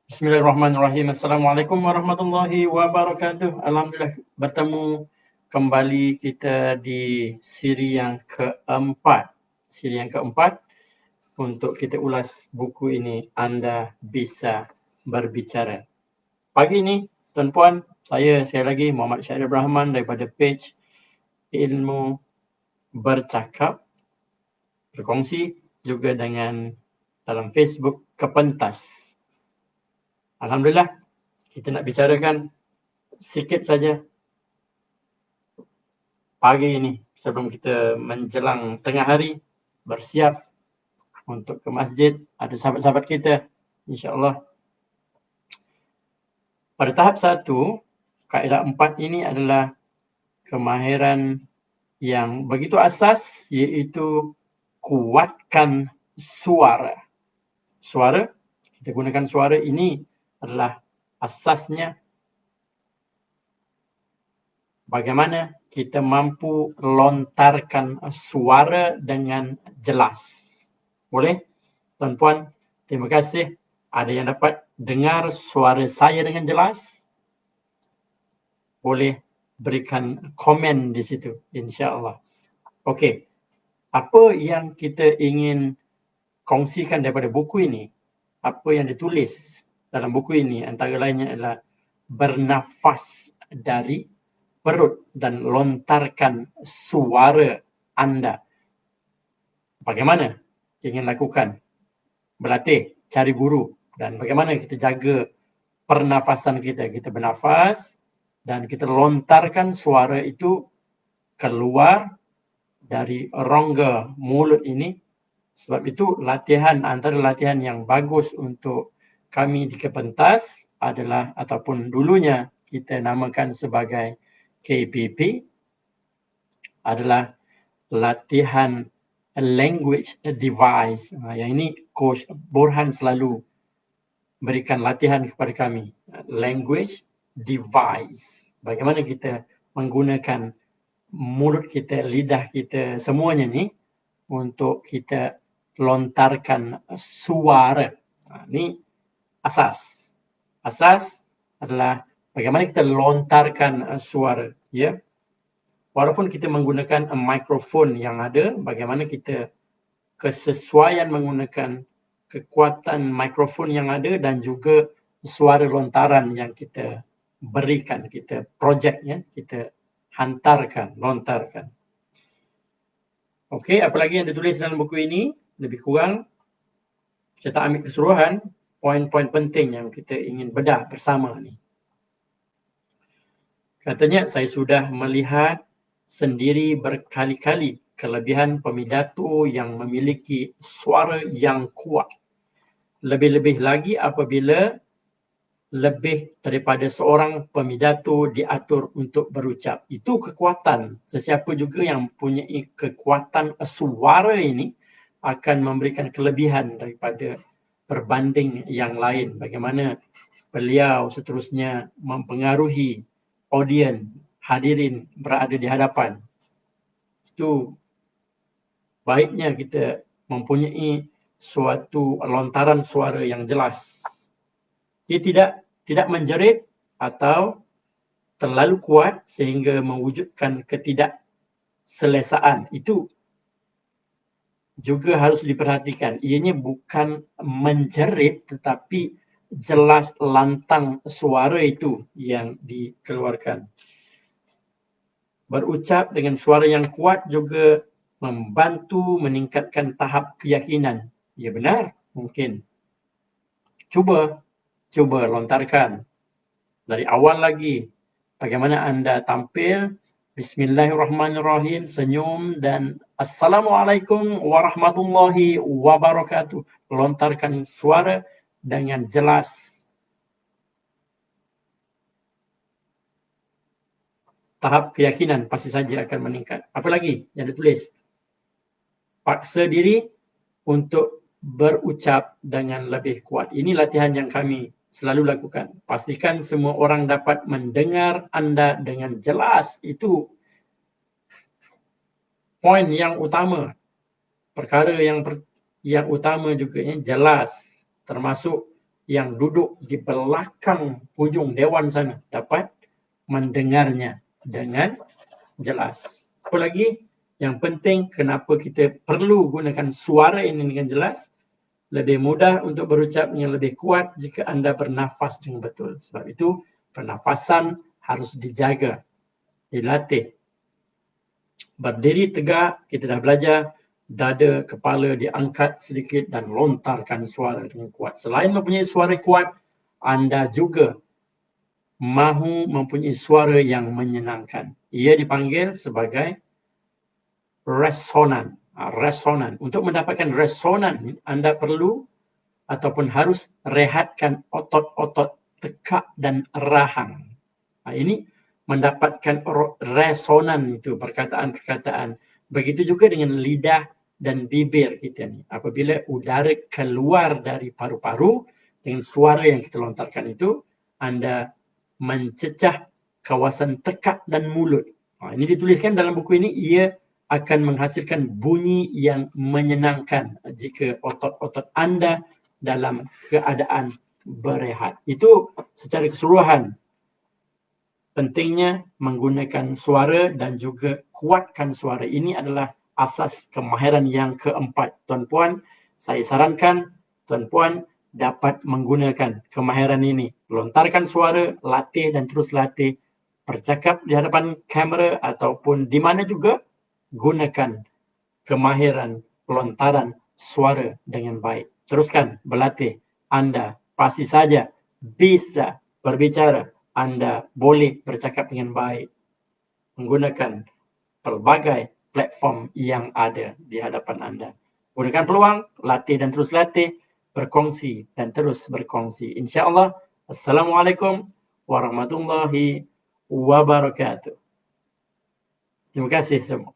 Bismillahirrahmanirrahim. Assalamualaikum warahmatullahi wabarakatuh. Alhamdulillah bertemu kembali kita di siri yang keempat. Siri yang keempat untuk kita ulas buku ini, Anda Bisa Berbicara. Pagi ini, tuan-puan, saya sekali lagi Muhammad Syarif Rahman daripada page Ilmu Bercakap, berkongsi juga dengan dalam Facebook Kepentas. Alhamdulillah, kita nak bicarakan sikit saja pagi ini sebelum kita menjelang tengah hari bersiap untuk ke masjid. Ada sahabat-sahabat kita, insya-Allah. Pada tahap 1, kaedah 4 ini adalah kemahiran yang begitu asas, iaitu kuatkan suara. Suara, kita gunakan suara ini adalah asasnya bagaimana kita mampu lontarkan suara dengan jelas. Boleh? Tuan-puan, terima kasih. Ada yang dapat dengar suara saya dengan jelas? Boleh berikan komen di situ, insya-Allah. Okey, apa yang kita ingin kongsikan daripada buku ini, apa yang ditulis dalam buku ini antara lainnya adalah bernafas dari perut dan lontarkan suara anda. Bagaimana ingin lakukan? Berlatih, cari guru, dan bagaimana kita jaga pernafasan kita. Kita bernafas dan kita lontarkan suara itu keluar dari rongga mulut ini. Sebab itu latihan, antara latihan yang bagus untuk kami di Kepentas adalah, ataupun dulunya kita namakan sebagai KPP, adalah latihan language device. Yang ini Coach Borhan selalu berikan latihan kepada kami. Language device. Bagaimana kita menggunakan mulut kita, lidah kita, semuanya ni untuk kita lontarkan suara. Ini asas. Asas adalah bagaimana kita lontarkan suara. Ya. Walaupun kita menggunakan mikrofon yang ada, bagaimana kita kesesuaian menggunakan kekuatan mikrofon yang ada dan juga suara lontaran yang kita berikan, kita projek, ya, kita hantarkan, lontarkan. Okey, apa lagi yang ditulis dalam buku ini? Lebih kurang kita ambil keseluruhan poin-poin penting yang kita ingin bedah bersama ni. Katanya, saya sudah melihat sendiri berkali-kali kelebihan pemidato yang memiliki suara yang kuat. Lebih-lebih lagi apabila lebih daripada seorang pemidato diatur untuk berucap. Itu kekuatan. Sesiapa juga yang mempunyai kekuatan suara ini akan memberikan kelebihan daripada berbanding yang lain. Bagaimana beliau seterusnya mempengaruhi audien, hadirin berada di hadapan. Itu baiknya kita mempunyai suatu lontaran suara yang jelas. Ia tidak menjerit atau terlalu kuat sehingga mewujudkan ketidakselesaan. Itu juga harus diperhatikan. Ianya bukan menjerit tetapi jelas lantang suara itu yang dikeluarkan. Berucap dengan suara yang kuat juga membantu meningkatkan tahap keyakinan. Ya benar, mungkin. Cuba lontarkan. Dari awal lagi, bagaimana anda tampil, Bismillahirrahmanirrahim, senyum, dan Assalamualaikum warahmatullahi wabarakatuh. Lontarkan suara dengan jelas. Tahap keyakinan pasti saja akan meningkat. Apa lagi yang ditulis? Paksa diri untuk berucap dengan lebih kuat. Ini latihan yang kami selalu lakukan. Pastikan semua orang dapat mendengar anda dengan jelas. Itu poin yang utama. Perkara yang utama juga, jelas. Termasuk yang duduk di belakang ujung dewan sana dapat mendengarnya dengan jelas. Apa lagi? Yang penting kenapa kita perlu gunakan suara ini dengan jelas? Lebih mudah untuk berucap yang lebih kuat jika anda bernafas dengan betul. Sebab itu pernafasan harus dijaga, dilatih. Berdiri tegak, kita dah belajar, dada, kepala diangkat sedikit dan lontarkan suara dengan kuat. Selain mempunyai suara kuat, anda juga mahu mempunyai suara yang menyenangkan. Ia dipanggil sebagai resonan. Resonan. Untuk mendapatkan resonan, anda perlu ataupun harus rehatkan otot-otot tekak dan rahang. Ini mendapatkan resonan itu perkataan-perkataan. Begitu juga dengan lidah dan bibir kita ni. Apabila udara keluar dari paru-paru dengan suara yang kita lontarkan itu, anda mencecah kawasan tekak dan mulut. Ini dituliskan dalam buku ini, ia akan menghasilkan bunyi yang menyenangkan jika otot-otot anda dalam keadaan berehat. Itu secara keseluruhan pentingnya menggunakan suara dan juga kuatkan suara. Ini adalah asas kemahiran yang keempat. Tuan-puan, saya sarankan tuan-puan dapat menggunakan kemahiran ini. Lontarkan suara, latih dan terus latih. Bercakap di hadapan kamera ataupun di mana juga, gunakan kemahiran lontaran suara dengan baik. Teruskan berlatih. Anda pasti saja bisa berbicara. Anda boleh bercakap dengan baik menggunakan pelbagai platform yang ada di hadapan anda. Gunakan peluang, latih dan terus latih, berkongsi dan terus berkongsi. InsyaAllah. Assalamualaikum warahmatullahi wabarakatuh. Terima kasih semua.